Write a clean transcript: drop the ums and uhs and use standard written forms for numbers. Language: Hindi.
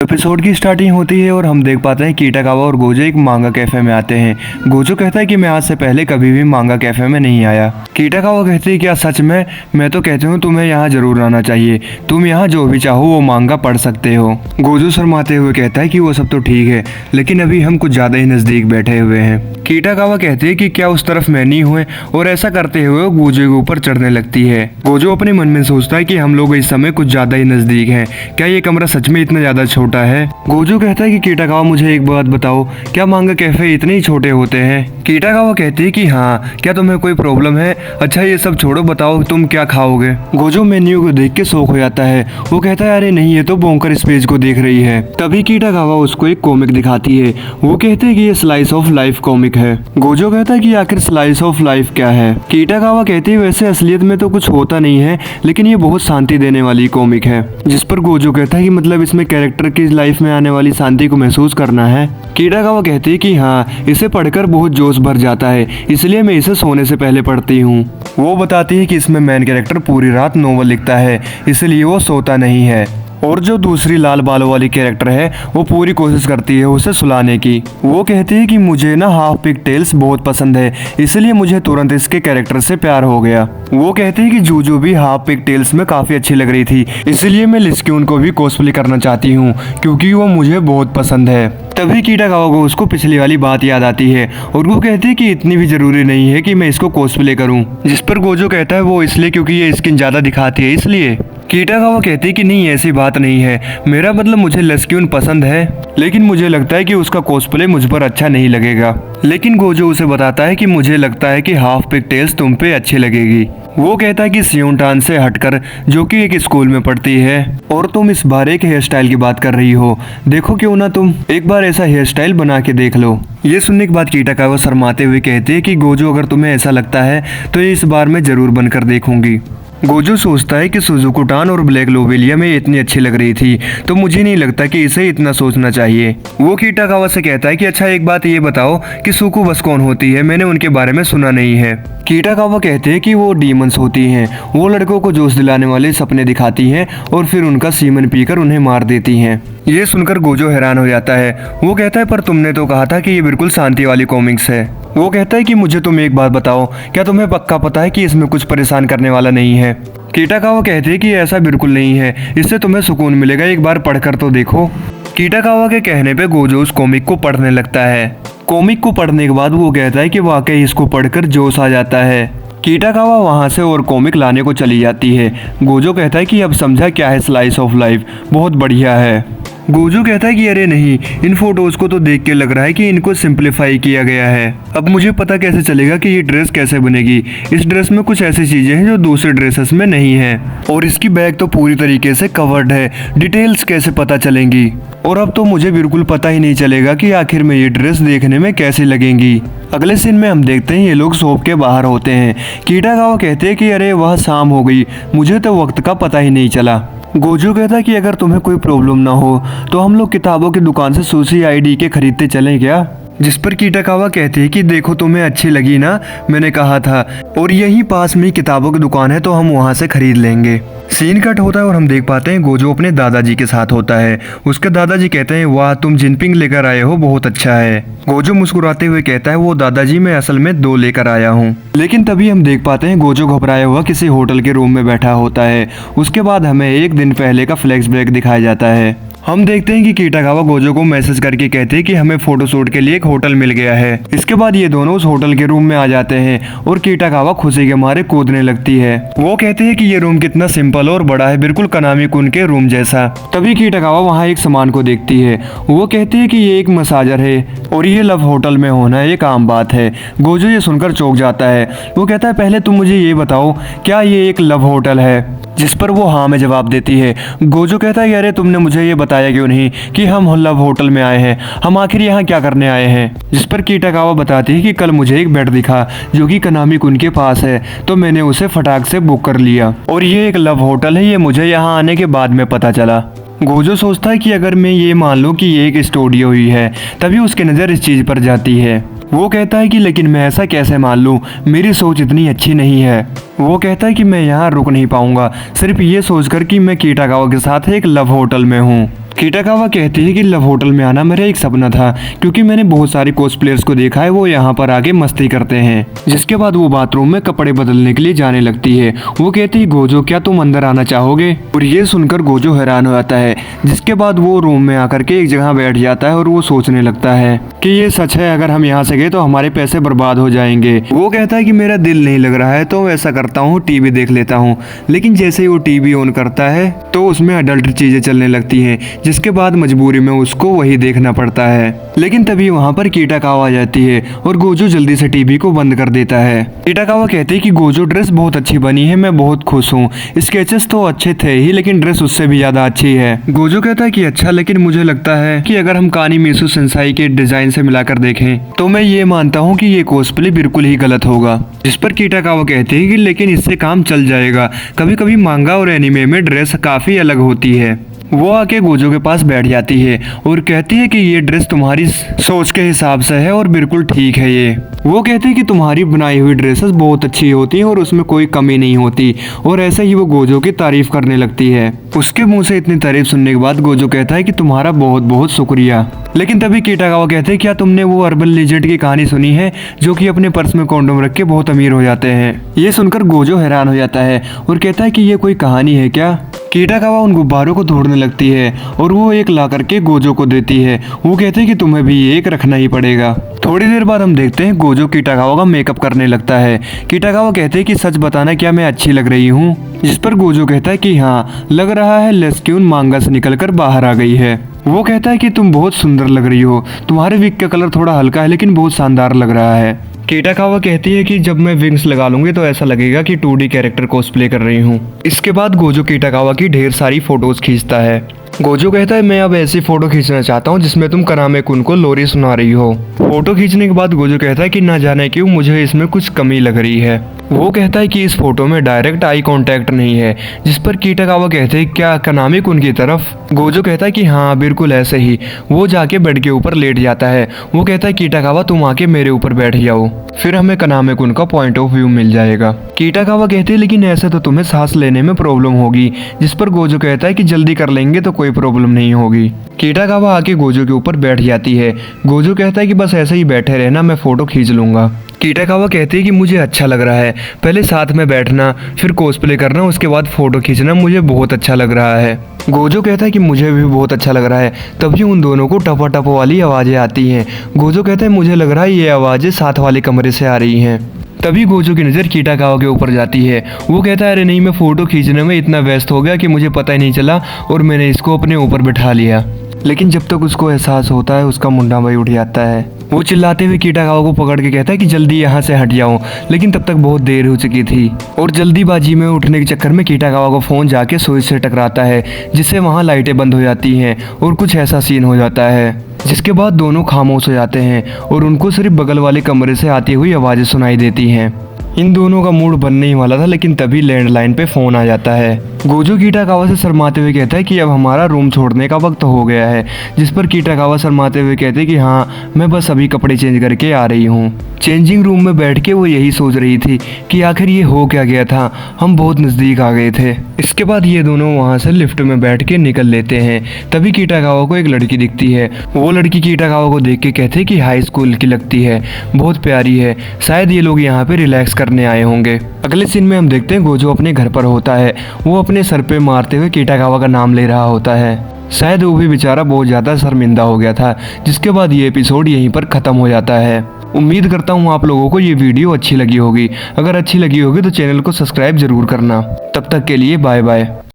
एपिसोड की स्टार्टिंग होती है और हम देख पाते हैं कीटाकावा और गोजो एक मांगा कैफे में आते हैं। गोजो कहता है कि मैं आज से पहले कभी भी मांगा कैफे में नहीं आया। कीटाकावा कहती है क्या सच में? मैं तो कहती हूँ तुम्हें यहाँ जरूर आना चाहिए, तुम यहाँ जो भी चाहो वो मांगा पढ़ सकते हो। गोजो शर्माते हुए कहता है कि वो सब तो ठीक है, लेकिन अभी हम कुछ ज्यादा ही नजदीक बैठे हुए हैं। कीटाकावा कहती है कि क्या उस तरफ मैं नहीं हुए, और ऐसा करते हुए वो गोजो के ऊपर चढ़ने लगती है। गोजो अपने मन में सोचता है कि हम लोग इस समय कुछ ज्यादा ही नजदीक हैं, क्या ये कमरा सच में इतना ज्यादा छोटा है? गोजो कहता है कि कीटाकावा मुझे एक बात बताओ, क्या मांगा कैफे इतने ही छोटे होते हैं? कीटाकावा कहती है कि हाँ, क्या तुम्हें कोई प्रॉब्लम है? अच्छा ये सब छोड़ो, बताओ तुम क्या खाओगे? गोजो मेन्यू को देख के शॉक हो जाता है। वो कहता है अरे नहीं, ये तो बोंकर स्पेस को देख रही है। तभी कीटाकावा उसको एक कॉमिक दिखाती है। वो कहते हैं कि ये स्लाइस ऑफ लाइफ कॉमिक है। गोजो कहता है कि आखिर स्लाइस ऑफ लाइफ क्या है? कीटाकावा कहती है वैसे असलियत में तो कुछ होता नहीं है, लेकिन ये बहुत शांति देने वाली कॉमिक है। जिस पर गोजो कहता है कि मतलब इसमें कैरेक्टर की लाइफ में आने वाली शांति को महसूस करना है। कीटाकावा कहती है कि हाँ, इसे पढ़कर बहुत जोश भर जाता है, इसलिए मैं इसे सोने से पहले पढ़ती हूँ। वो बताती है कि इसमें मेन कैरेक्टर पूरी रात नोवेल लिखता है, इसलिए वो सोता नहीं है। और जो दूसरी लाल बालों वाली कैरेक्टर है वो पूरी कोशिश करती है उसे सुलाने की। वो कहती है कि मुझे ना हाफ पिग टेल्स बहुत पसंद है, इसलिए मुझे तुरंत इसके कैरेक्टर से प्यार हो गया। वो कहती है कि जूजू भी हाफ पिग टेल्स में काफी अच्छी लग रही थी, इसलिए मैं लिस्क्यून को भी कॉस्प्ले करना चाहती हूँ, क्योंकि वो मुझे बहुत पसंद है। तभी कीटाकावा को उसको पिछली वाली बात याद आती है और वो कहती है कि इतनी भी जरूरी नहीं है कि मैं इसको कॉस्प्ले करूं। जिस पर गोजो कहता है वो इसलिए क्योंकि ये स्किन ज्यादा दिखाती है इसलिए। कीटाकावा कहती है कि नहीं, ऐसी बात नहीं है, मेरा मतलब मुझे लिस्क्यून पसंद है, लेकिन मुझे लगता है कि उसका कॉस्प्ले मुझ पर अच्छा नहीं लगेगा। लेकिन गोजो उसे बताता है कि मुझे लगता है कि हाफ पिग टेल्स तुम पे अच्छी लगेगी। वो कहता है कि सियोनटान से हटकर, जो कि एक स्कूल में पढ़ती है, और तुम इस बार एक हेयर स्टाइल की बात कर रही हो, देखो क्यों ना तुम एक बार ऐसा हेयर स्टाइल बना के देख लो। ये सुनने के बाद कीटाकावा शर्माते हुए कहती है कि गोजो अगर तुम्हें ऐसा लगता है तो इस बार मैं जरूर बनकर देखूंगी। गोजो सोचता है कि सुजुकुटान और ब्लैक लोबेलिया में इतनी अच्छी लग रही थी, तो मुझे नहीं लगता कि इसे इतना सोचना चाहिए। वो कीटाकावा से कहता है कि अच्छा एक बात ये बताओ कि सुकुबस कौन होती है, मैंने उनके बारे में सुना नहीं है। कीटाकावा कहते हैं कि वो डीमंस होती हैं, वो लड़कों को जोश दिलाने वाले सपने दिखाती हैं और फिर उनका सीमन पीकर उन्हें मार देती हैं। ये सुनकर गोजो हैरान हो जाता है। वो कहता है पर तुमने तो कहा था कि ये बिल्कुल शांति वाली कॉमिक्स है। वो कहता है कि मुझे तुम एक बात बताओ, क्या तुम्हें पक्का पता है कि इसमें कुछ परेशान करने वाला नहीं है? कीटाकावा कहते हैं कि ऐसा बिल्कुल नहीं है, इससे तुम्हें सुकून मिलेगा, एक बार पढ़कर तो देखो। कीटाकावा के कहने पे गोजो उस कॉमिक को पढ़ने लगता है। कॉमिक को पढ़ने के बाद वो कहता है कि वाकई इसको पढ़कर जोश आ जाता है। कीटाकावा वहाँ से और कॉमिक लाने को चली जाती है। गोजो कहता है कि अब समझा क्या है स्लाइस ऑफ लाइफ, बहुत बढ़िया है। गोजो कहता है कि अरे नहीं, इन फोटोज को तो देख के लग रहा है कि इनको सिंप्लीफाई किया गया है। अब मुझे पता कैसे चलेगा कि ये ड्रेस कैसे बनेगी? इस ड्रेस में कुछ ऐसी चीजें हैं जो दूसरे ड्रेसेस में नहीं है, और इसकी बैग तो पूरी तरीके से कवर्ड है, डिटेल्स कैसे पता चलेंगी? और अब तो मुझे बिल्कुल पता ही नहीं चलेगा कि आखिर में ये ड्रेस देखने में कैसी लगेंगी। अगले सीन में हम देखते हैं ये लोग शॉप के बाहर होते हैं। कीटाकावा कहते हैं कि अरे वह शाम हो गई, मुझे तो वक्त का पता ही नहीं चला। गोजो कहता है कि अगर तुम्हें कोई प्रॉब्लम ना हो तो हम लोग किताबों की दुकान से सुशी आईडी के खरीदते चलें क्या? जिस पर कीटाकावा कहती है कि देखो तुम्हें अच्छी लगी ना, मैंने कहा था, और यहीं पास में किताबों की दुकान है तो हम वहाँ से खरीद लेंगे। सीन कट होता है और हम देख पाते हैं गोजो अपने दादाजी के साथ होता है। उसके दादाजी कहते हैं वाह तुम जिनपिंग लेकर आए हो, बहुत अच्छा है। गोजो मुस्कुराते हुए कहता है वो दादाजी मैं असल में 2 लेकर आया हूँ। लेकिन तभी हम देख पाते हैं गोजो घबराया हुआ किसी होटल के रूम में बैठा होता है। उसके बाद हमें एक दिन पहले का फ्लैश बैक दिखाया जाता है। हम देखते हैं कि कीटाकावा गोजो को मैसेज करके कहते हैं कि हमें फोटोशूट के लिए एक होटल मिल गया है। इसके बाद ये दोनों उस होटल के रूम में आ जाते हैं और कीटाकावा खुशी के मारे कूदने लगती है। वो कहते हैं कि ये रूम कितना सिंपल और बड़ा है, बिल्कुल कनामी कुन के रूम जैसा। तभी कीटाकावा वहाँ एक सामान को देखती है। वो कहती है कि ये एक मसाजर है और ये लव होटल में होना एक आम बात है। गोजो ये सुनकर चौंक जाता है। वो कहता है पहले तुम मुझे ये बताओ, क्या ये एक लव होटल है? जिस पर वो हाँ में जवाब देती है। गोजो कहता है अरे तुमने मुझे ये बताया क्यों नहीं कि हम लव होटल में आए हैं, हम आखिर यहाँ क्या करने आए हैं? जिस पर कीटाकावा बताती है कि कल मुझे एक बेड दिखा जो कि कनामी कुन के पास है, तो मैंने उसे फटाक से बुक कर लिया, और ये एक लव होटल है, ये मुझे यहाँ आने के बाद में पता चला। गोजो सोचता है कि अगर मैं ये मान लूँ कि ये एक स्टूडियो ही है, तभी उसकी नज़र इस चीज़ पर जाती है। वो कहता है कि लेकिन मैं ऐसा कैसे मान लूं, मेरी सोच इतनी अच्छी नहीं है। वो कहता है कि मैं यहाँ रुक नहीं पाऊंगा सिर्फ ये सोचकर कि मैं कीटाकावा के साथ एक लव होटल में हूँ। कीटाकावा कहती है कि लव होटल में आना मेरा एक सपना था, क्योंकि मैंने बहुत सारे कोस्प्लेयर्स को देखा है वो यहाँ पर आके मस्ती करते हैं। जिसके बाद वो बाथरूम में कपड़े बदलने के लिए जाने लगती है। वो कहती है गोजो क्या तुम अंदर आना चाहोगे? और ये सुनकर गोजो हैरान हो जाता है। जिसके बाद वो रूम में आकर के एक जगह बैठ जाता है और वो सोचने लगता है कि ये सच है, अगर हम यहाँ से गए तो हमारे पैसे बर्बाद हो जाएंगे। वो कहता है कि मेरा दिल नहीं लग रहा है तो ऐसा करता हूँ टीवी देख लेता हूँ। लेकिन जैसे ही वो टीवी ऑन करता है तो उसमें अडल्ट चीजें चलने लगती हैं, जिसके बाद मजबूरी में उसको वही देखना पड़ता है। लेकिन तभी वहाँ पर कीटाकावा आ जाती है और गोजो जल्दी से टीवी को बंद कर देता है। कीटाकावा कहती है कि गोजो ड्रेस बहुत अच्छी बनी है, मैं बहुत खुश हूँ। स्केचेस तो अच्छे थे ही लेकिन ड्रेस उससे भी ज्यादा अच्छी है। गोजो कहता है कि अच्छा, लेकिन मुझे लगता है कि अगर हम कानीमित्सु सेंसाई के डिजाइन से मिलाकर देखें तो मैं ये मानता हूँ कि ये कॉस्प्ले बिल्कुल ही गलत होगा। जिस पर कीटाकावा कहती है कि लेकिन इससे काम चल जाएगा, कभी कभी मांगा और एनिमे में ड्रेस काफी अलग होती है। वो आके गोजो के पास बैठ जाती है और कहती है कि ये ड्रेस तुम्हारी सोच के हिसाब से है और बिल्कुल ठीक है ये। वो कहती है कि तुम्हारी बनाई हुई ड्रेसेस बहुत अच्छी होती हैं और उसमें कोई कमी नहीं होती। और ऐसे ही वो गोजो की तारीफ करने लगती है। उसके मुंह से इतनी तारीफ सुनने के बाद गोजो कहता है कि तुम्हारा बहुत बहुत शुक्रिया। लेकिन तभी कीटाकावा कहते हैं क्या तुमने वो अर्बन लीजेंड की कहानी सुनी है जो कि अपने पर्स में कॉन्डोम रख के बहुत अमीर हो जाते हैं? ये सुनकर गोजो हैरान हो जाता है और कहता है कि ये कोई कहानी है क्या? कीटाकावा उन गुब्बारों को तोड़ने लगती है और वो एक ला करके गोजो को देती है। वो कहते हैं कि तुम्हें भी एक रखना ही पड़ेगा। थोड़ी देर बाद हम देखते हैं गोजो कीटाकावा का मेकअप करने लगता है। कीटाकावा कहते हैं कि सच बताना क्या मैं अच्छी लग रही हूँ? जिस पर गोजो कहता है कि हाँ लग रहा है लेस्क्यून मांगा से निकलकर बाहर आ गई है। वो कहता है कि तुम बहुत सुंदर लग रही हो, तुम्हारे विग का कलर थोड़ा हल्का है लेकिन बहुत शानदार लग रहा है। कीटाकावा कहती है कि जब मैं विंग्स लगा लूंगी तो ऐसा लगेगा कि 2D कैरेक्टर कोस्प्ले कर रही हूँ। इसके बाद गोजो कीटाकावा की ढेर सारी फोटोज खींचता है। गोजो कहता है मैं अब ऐसी फोटो खींचना चाहता हूँ जिसमें तुम कनामे कुन को लोरी सुना रही हो। फोटो खींचने के बाद गोजो कहता है कि ना जाने क्यों मुझे इसमें कुछ कमी लग रही है। वो कहता है कि इस फोटो में डायरेक्ट आई कांटेक्ट नहीं है। जिस पर कीटाकावा कहते हैं क्या कनामे कुन की तरफ? गोजो कहता है कि हाँ बिल्कुल ऐसे ही। वो जाके बेड के ऊपर लेट जाता है। वो कहता है कीटाकावा तुम आके मेरे ऊपर बैठ जाओ, फिर हमें कनामे कुन का पॉइंट ऑफ व्यू मिल जाएगा। कीटाकावा कहते हैं लेकिन ऐसे तो तुम्हें सांस लेने में प्रॉब्लम होगी। जिस पर गोजो कहता है कि जल्दी कर लेंगे तो कोई प्रॉब्लम नहीं होगी। कीटाकावा आके गोजो के ऊपर बैठ जाती है। गोजो कहता है कि बस ऐसे ही बैठे रहना, मैं फोटो खींच लूंगा। कीटाकावा कहती है कि मुझे अच्छा लग रहा है, पहले साथ में बैठना, फिर कोस्प्ले करना, उसके बाद फोटो खींचना मुझे बहुत अच्छा लग रहा है। गोजो कहता है कि मुझे भी बहुत अच्छा लग रहा है। तभी उन दोनों को टपा टप वाली आवाज़ें आती हैं। गोजो कहता है मुझे लग रहा है ये आवाज़ें साथ वाले कमरे से आ रही हैं। तभी गोजो की नज़र कीटाकावा के ऊपर जाती है। वो कहता है अरे नहीं, मैं फ़ोटो खींचने में इतना व्यस्त हो गया कि मुझे पता ही नहीं चला और मैंने इसको अपने ऊपर बिठा लिया। लेकिन जब तक उसको एहसास होता है उसका मुंडा वही उठ जाता है। वो चिल्लाते हुए कीटाकावा को पकड़ के कहता है कि जल्दी यहाँ से हट जाओ। लेकिन तब तक बहुत देर हो चुकी थी और जल्दीबाजी में उठने के चक्कर में कीटाकावा को फ़ोन जाके स्विच से टकराता है, जिससे वहाँ लाइटें बंद हो जाती हैं और कुछ ऐसा सीन हो जाता है। जिसके बाद दोनों खामोश हो जाते हैं और उनको सिर्फ बगल वाले कमरे से आती हुई आवाज़ें सुनाई देती हैं। इन दोनों का मूड बनने ही वाला था लेकिन तभी लैंडलाइन पे फोन आ जाता है। गोजो कीटाकावा से शर्माते हुए कहता है कि अब हमारा रूम छोड़ने का वक्त हो गया है। जिस पर कीटाकावा शर्माते हुए कहते हैं कि हाँ मैं बस अभी कपड़े चेंज करके आ रही हूँ। चेंजिंग रूम में बैठ के वो यही सोच रही थी कि आखिर ये हो क्या गया था, हम बहुत नज़दीक आ गए थे। इसके बाद ये दोनों वहाँ से लिफ्ट में बैठ के निकल लेते हैं। तभी कीटाकावा को एक लड़की दिखती है। वो लड़की कीटाकावा को देख के कहते हैं कि हाई स्कूल की लगती है, बहुत प्यारी है, शायद ये लोग यहाँ पे रिलैक्स करने आए होंगे। अगले सीन में हम देखते हैं गोजो अपने घर पर होता है। वो अपने सर पे मारते हुए कीटाकावा का नाम ले रहा होता है। शायद वो भी बेचारा बहुत ज़्यादा शर्मिंदा हो गया था। जिसके बाद ये एपिसोड यहीं पर ख़त्म हो जाता है। उम्मीद करता हूँ आप लोगों को ये वीडियो अच्छी लगी होगी। अगर अच्छी लगी होगी तो चैनल को सब्सक्राइब जरूर करना। तब तक के लिए बाय बाय।